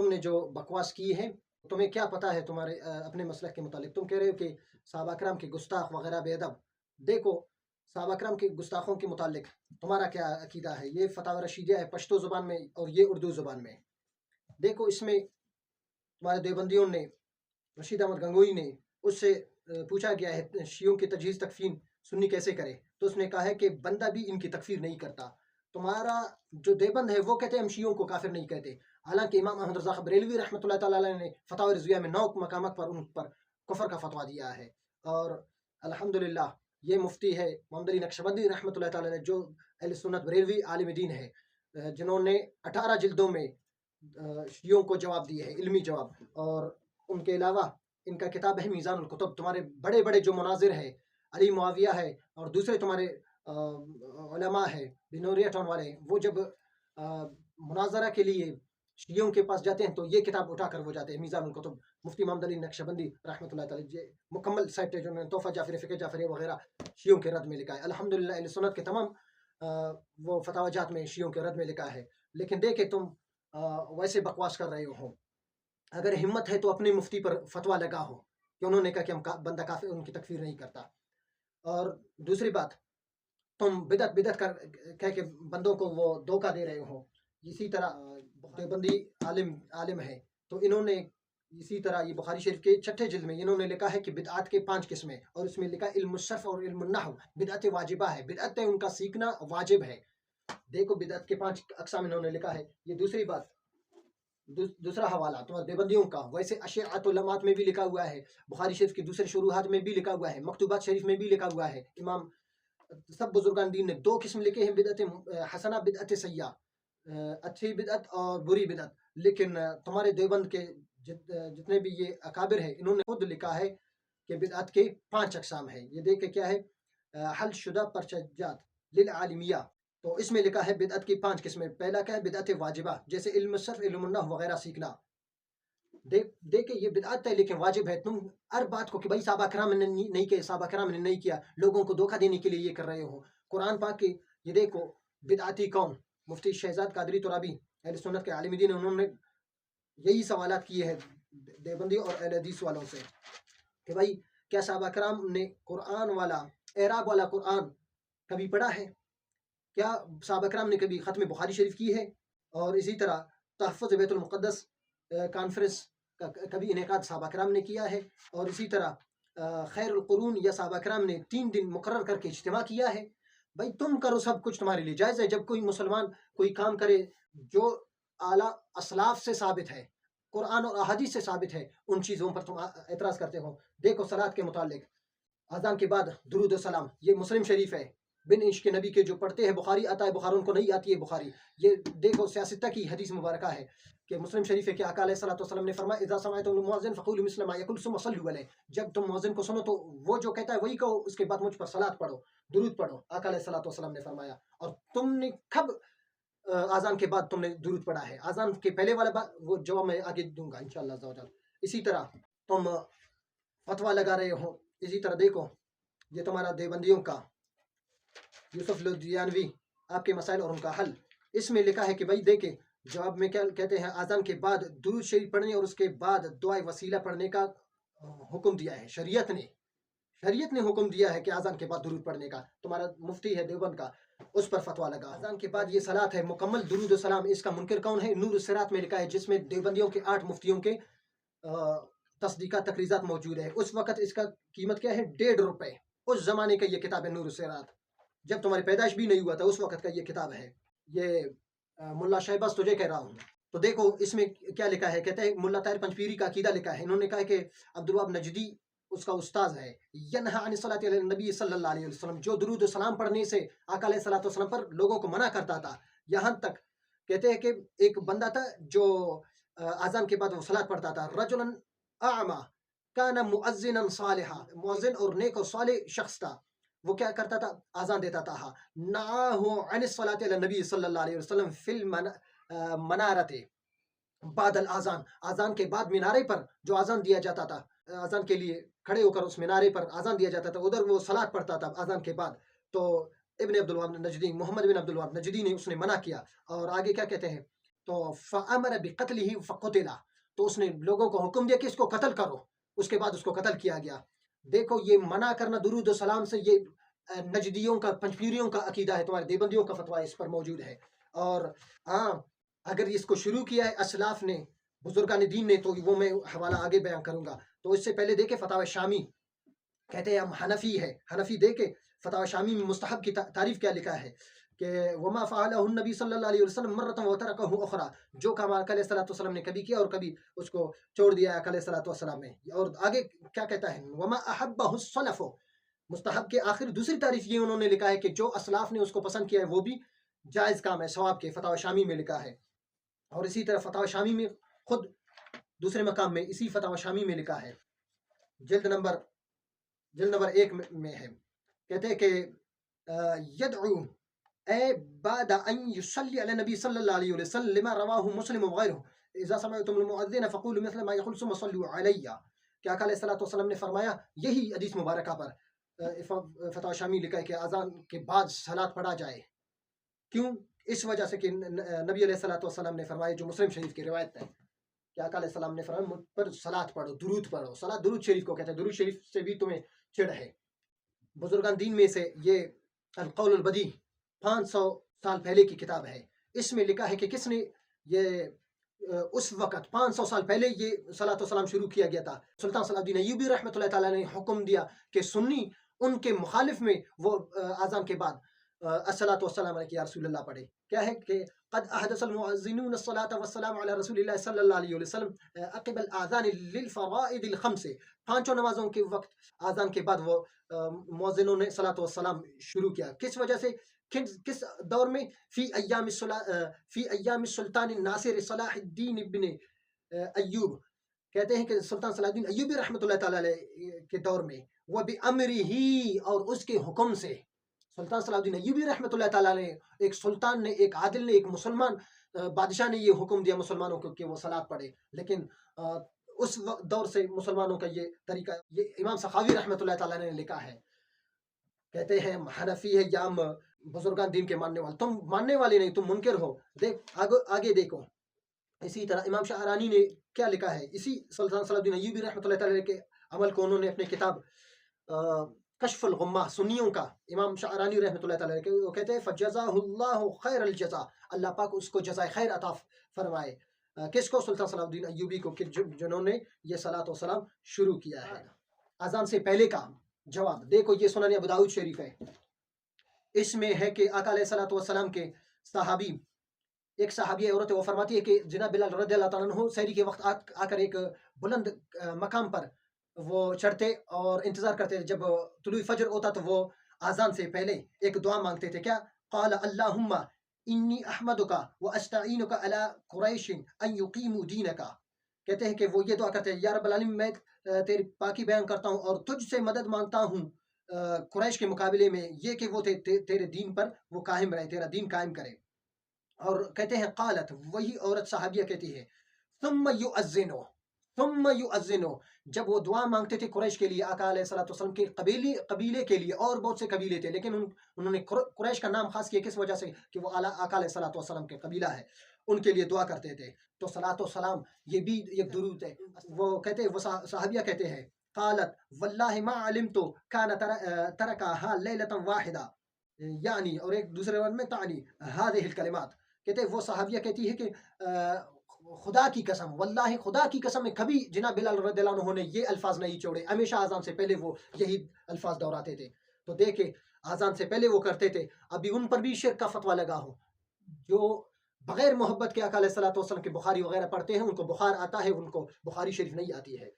تم نے جو بکواس کی ہے، تمہیں کیا پتا ہے تمہارے اپنے مسلک کے متعلق؟ تم کہہ رہے ہو کہ صحابہ کرام کے گستاخ وغیرہ بے ادب. دیکھو صحابہ کرام کے گستاخوں کے متعلق تمہارا کیا عقیدہ ہے؟ یہ فتاوی رشیدیہ ہے پشتو زبان میں اور یہ اردو زبان میں. دیکھو اس میں تمہارے دیوبندیوں نے، رشید احمد گنگوئی نے، اس سے پوچھا گیا ہے شیعوں کی تجہیز تکفین سنی کیسے کرے، تو اس نے کہا ہے کہ بندہ بھی ان کی تکفیر نہیں کرتا. تمہارا جو دیوبند ہے وہ کہتے ہیں ہم شیعوں کو کافر نہیں کہتے، حالانکہ امام احمد رضا بریلوی رحمۃ اللہ تعالی علیہ نے فتاوی رضویہ میں 9 مقامات پر ان پر کفر کا فتویٰ دیا ہے. اور الحمدللہ یہ مفتی ہے محمد علی نقشبندی رحمۃ اللہ تعالی علیہ، جو اہل سنت بریلوی عالم دین ہے، جنہوں نے 18 جلدوں میں شیعوں کو جواب دیے ہیں، علمی جواب. اور ان کے علاوہ ان کا کتاب ہے میزان الکتب. تمہارے بڑے بڑے جو مناظر ہیں، علی معاویہ ہے اور دوسرے تمہارے علماء ہے بنوریا ٹاؤن والے، وہ جب مناظرہ کے لیے شیعوں کے پاس جاتے ہیں تو یہ کتاب اٹھا کر وہ جاتے ہیں، میزان الکتب. مفتی محمد علی نقشبندی رحمۃ اللہ تعالی، یہ مکمل سائٹ ہے جو انہوں نے تحفہ جعفری، فقہ جعفری وغیرہ شیعوں کے رد میں لکھا ہے. الحمدللہ اہل سنت کے تمام وہ فتاوی جات میں شیعوں کے رد میں لکھا ہے. لیکن دیکھیں تم ویسے بکواس کر رہے ہو. اگر ہمت ہے تو اپنے مفتی پر فتویٰ لگا ہو کہ انہوں نے کہا کہ ہم بندہ کافر ان کی تکفیر نہیں کرتا. اور دوسری بات، تم بدعت بدعت کر کہہ کے بندوں کو وہ دھوکہ دے رہے ہو. اسی طرح دیوبندی عالم ہے، تو انہوں نے اسی طرح یہ بخاری شریف کے 6 جلد میں انہوں نے لکھا ہے کہ بدعات کے 5 قسمیں، اور اس میں لکھا علم الصرف اور علم النحو. بدعت واجبہ ہے، بدعت ہے ان کا سیکھنا واجب ہے. دیکھو بدعت کے 5 اقسام انہوں نے لکھا ہے. یہ دوسری بات. دوسرا حوالہ تمہارے دیوبندیوں کا، ویسے اشعت علامات میں بھی لکھا ہوا ہے، بخاری شریف کی دوسرے شروحات میں بھی لکھا ہوا ہے، مکتوبات شریف میں بھی لکھا ہوا ہے. امام سب بزرگان دین نے 2 قسم لکھے ہیں، بدعت حسنہ، بدعت سیئہ، اچھی بدعت اور بری بدعت. لیکن تمہارے دیوبند کے جتنے بھی یہ اکابر ہیں، انہوں نے خود لکھا ہے کہ بدعت کے 5 اقسام ہیں. یہ دیکھ کے کیا ہے، حل شدہ پرچجات للعالمیہ، تو اس میں لکھا ہے بدعت کی 5 قسمیں. پہلا کیا ہے، بدعت واجبہ، جیسے علم الصرف، علم النحو وغیرہ سیکھنا. دیکھیں یہ بدعت ہے لیکن واجب ہے. تم ہر بات کو کہ بھائی صحابہ کرام نے نہیں کیا، صحابہ کرام نے نہیں کیا، لوگوں کو دھوکہ دینے کے لیے یہ کر رہے ہو. قرآن پاک کی یہ دیکھو، بدعتی قوم مفتی شہزاد قادری ترابی اہل سنت کے عالم دین، انہوں نے یہی سوالات کیے ہیں دیوبندی اور اہل حدیث والوں سے کہ بھائی کیا صحابہ کرام نے قرآن والا، اعراب والا قرآن کبھی پڑھا ہے؟ کیا صحابہ کرام نے کبھی ختم بخاری شریف کی ہے؟ اور اسی طرح تحفظ بیت المقدس کانفرنس کا کبھی انعقاد صحابہ کرام نے کیا ہے؟ اور اسی طرح خیر القرون یا صحابہ کرام نے 3 دن مقرر کر کے اجتماع کیا ہے؟ بھائی تم کرو، سب کچھ تمہارے لیے جائز ہے. جب کوئی مسلمان کوئی کام کرے جو اعلیٰ اسلاف سے ثابت ہے، قرآن اور احادیث سے ثابت ہے، ان چیزوں پر تم اعتراض کرتے ہو. دیکھو صلاۃ کے متعلق، اذان کے بعد درود و سلام، یہ مسلم شریف ہے. بن عشق نبی کے جو پڑھتے ہیں، بخاری آتا ہے، بخاری ان کو نہیں آتی ہے بخاری. یہ دیکھو سیاستہ کی حدیث مبارکہ ہے کہ مسلم شریف ہے کہ آقا علیہ الصلوۃ والسلام نے فرمایا اذا سمعتم المؤذن فقولوا مثل ما یقول ثم صلوا علیہ. جب تم مؤذن کو سنو تو وہ جو کہتا ہے وہی کہو، اس کے بعد مجھ پر صلاۃ پڑھو، درود پڑھو. آقا علیہ الصلوۃ والسلام نے فرمایا. اور تم نے کب اذان کے بعد تم نے درود پڑھا ہے؟ اذان کے پہلے والا بات وہ جواب میں آگے دوں گا انشاءاللہ عز و جل. اسی طرح تم فتویٰ لگا رہے ہو. اسی طرح دیکھو یہ تمہارا دیوبندیوں کا یوسف لدھیانوی، آپ کے مسائل اور ان کا حل، اس میں لکھا ہے کہ بھائی دیکھیں جواب میں کیا کہتے ہیں، اذان کے بعد درود شریف پڑھنے اور اس کے بعد دعائے وسیلہ پڑھنے کا حکم دیا ہے شریعت نے حکم دیا ہے کہ اذان کے بعد درود پڑھنے کا. تمہارا مفتی ہے دیوبند کا، اس پر فتویٰ لگا. اذان کے بعد یہ صلاۃ ہے، مکمل درود و سلام. اس کا منکر کون ہے؟ نور الصراط میں لکھا ہے، جس میں دیوبندیوں کے 8 مفتیوں کے تصدیقات تقریزات موجود ہے. اس وقت اس کا قیمت کیا ہے؟ 1.5 روپے. اس زمانے کا یہ کتاب ہے نور الصراط، جب تمہاری پیدائش بھی نہیں ہوا تھا اس وقت کا یہ کتاب ہے. یہ ملا شہباز تجھے کہہ رہا ہوں. تو دیکھو اس میں کیا لکھا ہے، کہتے ہیں ملا طاہر پنجپیری کا عقیدہ لکھا ہے. انہوں نے کہا کہ عبدالوہاب نجدی اس کا استاذ ہے. ینہا عن الصلاۃ علی النبی صلی اللہ علیہ وسلم، جو درود و سلام پڑھنے سے آقا علیہ الصلوۃ والسلام پر لوگوں کو منع کرتا تھا. یہاں تک کہتے ہیں کہ ایک بندہ تھا جو اذان کے بعد وہ صلاۃ پڑھتا تھا. رجلا اعمی کان مؤذنا صالحا، مؤذن اور نیک اور صالح شخص تھا. وہ کیا کرتا تھا؟ اذان دیتا تھا. نعاہ عن الصلاۃ علی النبی صلی اللہ علیہ وسلم فی المنارۃ بعد الاذان، اذان کے بعد مینارے پر جو اذان دیا جاتا تھا، اذان کے لیے کھڑے ہو کر اس مینارے پر اذان دیا جاتا تھا، ادھر وہ صلاۃ پڑھتا تھا اذان کے بعد. تو ابن عبدالوہاب نجدی، محمد بن عبدالوہاب نجدی نے اس نے منع کیا. اور آگے کیا کہتے ہیں، تو فَأَمَرَ بِقَتْلِهِ فَقُتِلَ، تو اس نے لوگوں کو حکم دیا کہ اس کو قتل کرو، اس کے بعد اس کو قتل کیا گیا۔ دیکھو یہ منع کرنا درود و سلام سے، یہ نجدیوں کا، پنجپیریوں کا عقیدہ ہے، تمہارے دیوبندیوں کا فتویٰ اس پر موجود ہے۔ اور ہاں اگر اس کو شروع کیا ہے اسلاف نے، بزرگان دین نے، تو وہ میں حوالہ آگے بیان کروں گا۔ تو اس سے پہلے دیکھیں فتاوی شامی، کہتے ہیں ہم حنفی ہے، حنفی دیکھے فتاوی شامی میں مستحب کی تعریف کیا لکھا ہے کہ وما فعلہ النبی صلی اللہ علیہ وسلم مرۃ وترکہ اخرى، جو کام آقا علیہ الصلوۃ والسلام نے کبھی کیا اور کبھی اس کو چھوڑ دیا آقا علیہ الصلوۃ والسلام نے۔ اور آگے کیا کہتا ہے وما احبہ السلف، مستحب کے آخر دوسری تعریف یہ انہوں نے لکھا ہے کہ جو اسلاف نے اس کو پسند کیا ہے وہ بھی جائز کام ہے، ثواب کے، فتاوی شامی میں لکھا ہے۔ اور اسی طرح فتاوی شامی میں خود دوسرے مقام میں اسی فتاوی شامی میں لکھا ہے، جلد نمبر 1 میں ہے، کہتے ہیں کہ یدعو اے بعد ان یصلی علی نبی صلی اللہ علیہ وسلم لما رواہ مسلم وغیرہ اذا سمعتم المؤذن فقولوا مثل ما یقول ثم صلوا علی، کہ آقا علیہ الصلوۃ والسلام نے فرمایا، یہی حدیث مبارکہ پر فتاوی شامی لکھا ہے کہ اذان کے بعد صلاۃ پڑھا جائے۔ کیوں؟ اس وجہ سے کہ نبی علیہ الصلوۃ والسلام نے فرمایا، جو مسلم شریف کی روایت ہے کہ آقا علیہ السلام نے فرمایا مجھ پر صلاۃ پڑھو، درود پڑھو۔ صلاۃ درود شریف کو کہتے ہیں، درود شریف سے بھی تمہیں چڑ ہے۔ بزرگان دین میں سے یہ القول البدیع 500 سال پہلے کی کتاب ہے، اس میں لکھا ہے کہ کس نے یہ اس وقت 500 سال پہلے یہ صلاۃ و سلام شروع کیا گیا تھا۔ سلطان صلاح الدین ایوبی رحمۃ اللہ تعالیٰ نے حکم دیا کہ سنی ان کے مخالف میں وہ اذان کے بعد الصلاۃ والسلام علیہ یا رسول اللہ پڑھے۔ کیا ہے کہ قد احدث المؤذنون الصلاۃ والسلام علی رسول اللہ صلی اللہ علیہ وسلم عقب الاذان للفرائض الخمس، پانچوں نمازوں کے وقت اذان کے بعد وہ مؤذنوں نے صلاۃ والسلام شروع کیا۔ کس وجہ سے؟ کس دور میں؟ فی ایام السلطان الناصر صلاح الدین ابن ایوب، کہتے ہیں کہ سلطان صلاح الدین ایوبی رحمۃ اللہ تعالیٰ علیہ کے دور میں، وہ بِأَمْرِهِ، اور اس کے حکم سے، سلطان صلاح الدین ایوبی رحمۃ اللہ تعالیٰ نے، ایک سلطان نے، ایک عادل نے، ایک مسلمان بادشاہ نے یہ حکم دیا مسلمانوں کو کہ وہ صلاۃ پڑھے۔ لیکن اس دور سے مسلمانوں کا یہ طریقہ، یہ امام سخاوی رحمۃ اللہ تعالیٰ نے لکھا ہے، کہتے ہیں حنفی ہے یا ہم بزرگان دین کے ماننے والے، تم ماننے والے نہیں، تم منکر ہو۔ دیکھ آگے دیکھو، اسی طرح امام شاعرانی نے کیا لکھا ہے، اسی سلطان صلاح الدین ایوبی رحمۃ اللہ تعالیٰ کے عمل کو انہوں نے اپنی کتاب کشف الغمہ، سنیوں کا، امام شاعرانی رحمۃ اللہ تعالیٰ وہ کہتے ہیں فجزاہ اللہ خیر الجزا، اللہ پاک اس کو جزائے خیر عطا فرمائے۔ کس کو؟ سلطان صلاح الدین ایوبی کو، کہ جنہوں نے یہ صلاۃ و سلام شروع کیا ہے اذان سے پہلے کا جواب۔ دیکھو یہ سنن ابو داؤد شریف ہے، اس میں ہے کہ آقا علیہ الصلوۃ والسلام کے صحابی، ایک صحابی عورت ہے، وہ فرماتی ہے کہ جناب بلال رضی اللہ تعالیٰ عنہ سحری کے وقت آ کر ایک بلند مقام پر وہ چڑھتے اور انتظار کرتے تھے، جب طلوع فجر ہوتا تو وہ اذان سے پہلے ایک دعا مانگتے تھے، کیا؟ قال اللہم انی احمدک واستعینک علی قریش ان یقیموا دینک، کہتے ہیں کہ وہ یہ دعا کرتے ہیں، یا رب العالمین میں تیری پاکی بیان کرتا ہوں اور تجھ سے مدد مانگتا ہوں قریش کے مقابلے میں، یہ کہ وہ تیرے دین پر وہ قائم رہے، تیرا دین قائم کرے۔ اور کہتے ہیں قالت، وہی عورت صحابیہ کہتی ہے ثم یؤذن، جب وہ دعا مانگتے تھے قریش کے لیے، آقا علیہ الصلوۃ والسلام کے قبیلے کے لیے، اور بہت سے قبیلے تھے لیکن انہوں نے قریش کا نام خاص کیا، کس وجہ سے؟ کہ وہ آقا علیہ الصلوۃ والسلام کے قبیلہ ہے، ان کے لیے دعا کرتے تھے۔ تو صلاۃ و سلام یہ بھی ایک درود ہے۔ وہ کہتے ہیں، وہ صحابیہ کہتے ہیں قالت واللہ ما علمت کان ترکها لیلۃ واحدہ، یعنی، اور ایک دوسرے ورڈ میں تعنی هذه الکلمات، کہتے ہیں وہ صحابیہ کہتی ہے کہ خدا کی قسم، واللہ خدا کی قسم، کبھی جناب بلال رضی اللہ عنہ نے یہ الفاظ نہیں چھوڑے، ہمیشہ اذان سے پہلے وہ یہی الفاظ دہراتے تھے۔ تو دیکھیں اذان سے پہلے وہ کرتے تھے۔ ابھی ان پر بھی شرک کا فتویٰ لگا ہو، جو بغیر محبت کے آقا علیہ الصلوۃ والسلام کے بخاری وغیرہ پڑھتے ہیں، ان کو بخار آتا ہے، ان کو بخاری شریف نہیں آتی ہے۔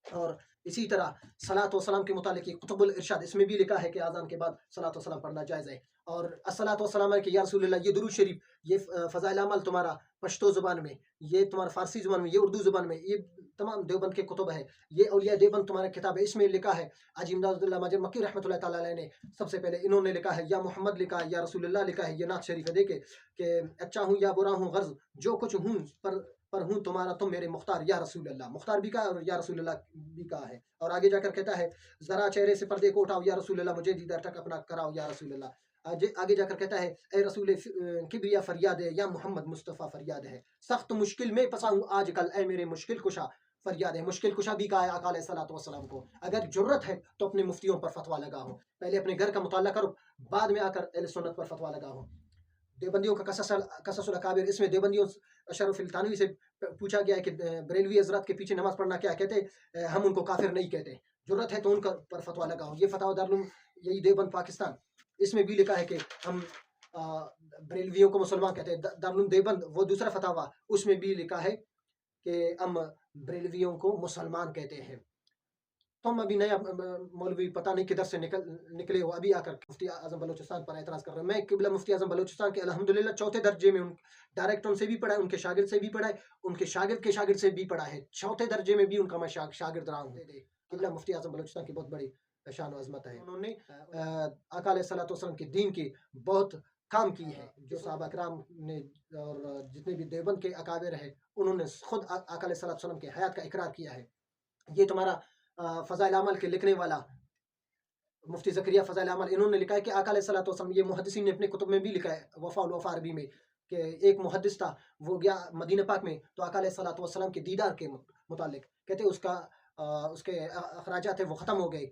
اور اسی طرح صلاۃ و سلام کے متعلق قطب الارشاد، اس میں بھی لکھا ہے کہ اذان کے بعد صلاۃ و سلام پڑھنا جائز ہے۔ اور الصلاۃ والسلام علیہ یا رسول اللہ، یہ درود شریف، یہ فضائل اعمال تمہارا پشتو زبان میں، یہ تمہارا فارسی زبان میں، یہ اردو زبان میں، یہ تمام دیوبند کے کتب ہے، یہ اولیاء دیوبند تمہارا کتاب ہے، اس میں لکھا ہے حاجی امداد اللہ ماجد مکی رحمۃ اللہ تعالیٰ علیہ نے سب سے پہلے انہوں نے لکھا ہے، یا محمد لکھا ہے، یا رسول اللہ لکھا ہے، یہ نعت شریف ہے۔ دیکھے کہ اچھا ہوں یا برا ہوں غرض، جو کچھ ہوں پر ہوں تمہارا، تم میرے مختار یا رسول اللہ، مختار بھی کہا اور یا رسول اللہ بھی کہا ہے۔ اور آگے جا کر کہتا ہے ذرا چہرے سے پردے کو اٹھاؤ یا رسول اللہ، مجھے دیدار تک اپنا کراؤ یا رسول اللہ۔ آگے جا کر کہتا ہے اے رسول کبریا فریاد ہے یا محمد مصطفیٰ فریاد ہے، سخت مشکل میں پھنسا ہوں آج کل اے میرے مشکل کشا فریاد ہے۔ مشکل کشا بھی کہا ہے آقا علیہ الصلوۃ والسلام کو۔ اگر جرت ہے تو اپنے مفتیوں پر فتویٰ لگاؤ، پہلے اپنے گھر کا مطالعہ کرو، بعد میں آ کر اہل سنت پر فتویٰ لگاؤ۔ دیوبندیوں کا قصص الاکابر، اس میں دیوبندیوں اشرف التانوی سے پوچھا گیا ہے کہ بریلوی حضرات کے پیچھے نماز پڑھنا کیا کہتے، ہم ان کو کافر نہیں کہتے، ضرورت ہے تو ان پر فتویٰ لگاؤ۔ یہ فتاوی دارالعلوم یہی دیوبند پاکستان، اس میں بھی لکھا ہے کہ ہم بریلویوں کو مسلمان کہتے ہیں۔ دارالعلوم دیوبند وہ دوسرا فتاوی، اس میں بھی لکھا ہے کہ ہم بریلویوں کو مسلمان کہتے ہیں۔ تم ابھی نیا مولوی پتہ نہیں کدھر سے نکلے ہو، ابھی آ کر مفتی اعظم بلوچستان پر اعتراض کر رہے ہیں۔ میں قبلہ مفتی اعظم بلوچستان کے الحمدللہ چوتھے درجے میں ڈائریکٹ ان سے بھی پڑھا ہے، ان کے شاگرد سے بھی پڑھا ہے، ان کے شاگرد کے شاگرد سے بھی پڑھا ہے، چوتھے درجے میں بھی ان کا میں شاگرد رہا ہوں۔ قبلہ مفتی اعظم بلوچستان کی بہت بڑی شان و عظمت ہے۔ انہوں نے آقا علیہ الصلوۃ والسلام کے دین کی بہت کام کی ہے، جو صحابہ کرام نے اور جتنے بھی دیوبند کے اکابر ہیں انہوں نے خود آقا علیہ الصلوۃ والسلام کی حیات کا اقرار کیا ہے۔ یہ تمہارا فضائل اعمال کے لکھنے والا مفتی زکریا فضائل اعمال، انہوں نے لکھا ہے کہ آقا علیہ الصلوۃ والسلام، یہ محدثین نے اپنے کتب میں بھی لکھا ہے، وفا الوفا عربی میں، کہ ایک محدث تھا، وہ گیا مدینہ پاک میں تو آقا علیہ الصلوۃ والسلام کے دیدار کے متعلق کہتے اس کے اخراجات ہیں وہ ختم ہو گئے،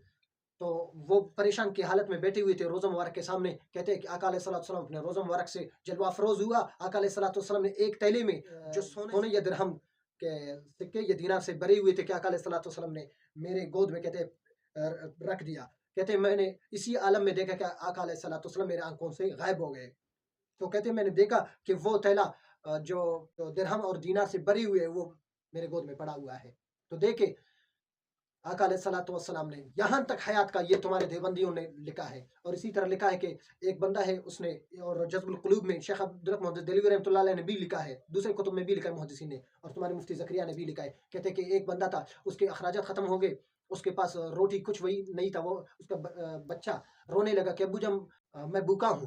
تو وہ پریشان کی حالت میں بیٹھے ہوئے تھے روزہ مبارک کے سامنے، کہتے ہیں کہ آقا علیہ الصلوۃ والسلام اپنے روزہ مبارک سے جلوہ افروز ہوا، آقا علیہ الصلوۃ والسلام نے ایک تیلے میں جو سونے یا درہم کے سکے یا دینار سے بھرے ہوئے تھے کہ آقا علیہ الصلوۃ والسلام نے میرے گود میں کہتے رکھ دیا، کہتے ہیں میں نے اسی عالم میں دیکھا کہ آقا علیہ الصلوۃ والسلام میرے آنکھوں سے غائب ہو گئے، تو کہتے ہیں میں نے دیکھا کہ وہ تیلا جو درہم اور دینار سے بھری ہوئے وہ میرے گود میں پڑا ہوا ہے۔ تو دیکھے آقا علیہ الصلوۃ والسلام نے یہاں تک حیات کا یہ تمہارے دیوبندیوں نے لکھا ہے۔ اور اسی طرح لکھا ہے کہ ایک بندہ ہے اس نے، اور جذب القلوب میں شیخ عبدالرحمن محدث دہلوی رحمۃ اللہ علیہ نے بھی لکھا ہے، دوسرے کتب میں بھی لکھا ہے محدثین نے، اور تمہارے مفتی زکریا نے بھی لکھا ہے، کہتے ہیں کہ ایک بندہ تھا، اس کے اخراجات ختم ہو گئے، اس کے پاس روٹی کچھ وہی نہیں تھا، وہ اس کا بچہ رونے لگا کہ ابو جان میں بھوکا ہوں،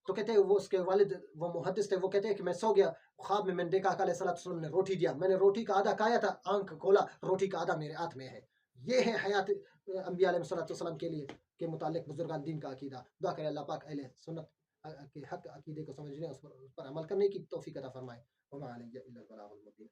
تو کہتے ہیں وہ اس کے والد وہ محدث تھے، وہ کہتے ہیں کہ میں سو گیا، خواب میں نے دیکھا آقا علیہ الصلوۃ والسلام نے روٹی دیا، میں نے روٹی کا آدھا کھایا تھا، آنکھ کھولا روٹی کا آدھا میرے ہاتھ میں ہے۔ یہ ہے حیات انبیاء علیہ الصلوۃ والسلام کے لیے کے متعلق بزرگان دین کا عقیدہ۔ دعا کرے اللہ پاک اہل سنت کے حق عقیدے کو سمجھنے اس پر عمل کرنے کی توفیق عطا فرمائے۔ وما علیہ الا البلاغ المبین۔